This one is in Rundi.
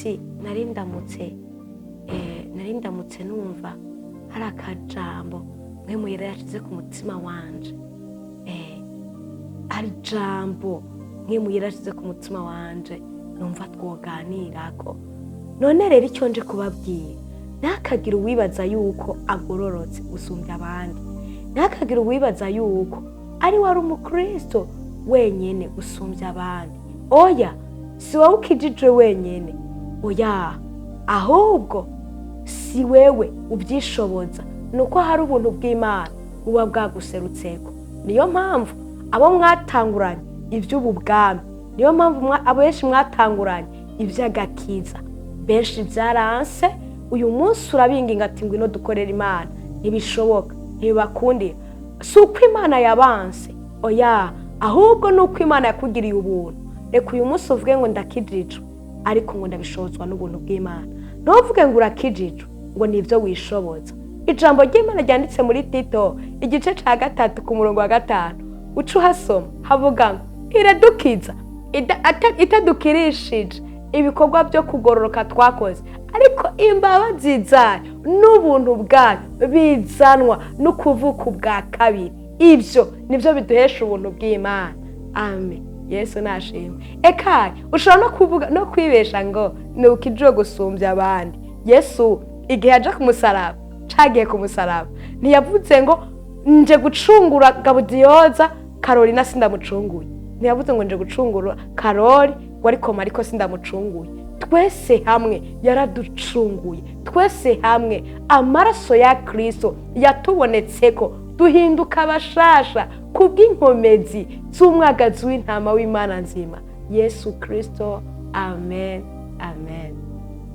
munsi narindamutse numva hari akajambo mwe muyera yashize ku mutima wanje, hari jambo mwe muyera yashize ku mutima wanje numva twoganirako. None rero icyo nje kubabwira, ntakagira uwibaza yuko agororotse gusumbya abandi, ntakagira uwibaza yuko ari wari umukristo wenyene gusumbya abandi. Oya, si wowe ukijijwe wenyene, oya, ahubwo si wewe ubyishoboza, nuko hari ubuntu bw'Imana buba bwaguserutseko. Niyo mpamvu abo mwatanguranye iby'ubu bwami, niyo mpamvu abenshi mwatanguranye iby'agakiza, benshi byaranse. Uyu munsi urabinginga ati ngwino dukorera Imana, ntibishoboka, ntibakundira. Si uko Imana yabanse, oya, ahubwo nuko Imana yakugiriye ubuntu. Reka uyu munsi uvuge ngo ndakijijwe, ariko ngo ndabishobozwa n'ubuntu bw'Imana. Ntuvuge ngo urakijijwe ngo nivyo wishoboza. Ijambo ry'Imana ryanditse muri Tito igice ca 3 ku murongo wa 5, ucu hasoma havuga ngo iradukiza itadukirishije ibikorwa byo kugororoka twakoze, ariko imbabazi zayo n'ubuntu bwayo bizanwa no kuvuka ubwa kabiri. Ivyo nivyo biduhesha ubuntu bw'Imana. Amen. Yesu nashimwe. Eka ushobora no kuvuga no kwibesha ngo ni ukijwe gusumbya abandi. Yesu igihe aje ku musaraba, cagiye ku musaraba, ntiyavuze ngo nje gucungura Gabudioza Karolina sindamucunguye, ntiyavuze ngo nje gucungura Karoli wariko mariko sindamucunguye. Twese hamwe yaraducunguye, twese hamwe amaraso ya Kristo yatubonetseko duhinduka abashasha kubw'inkomezi z'umwagazi w'intama w'Imana nzima Yesu Kristo. Amen.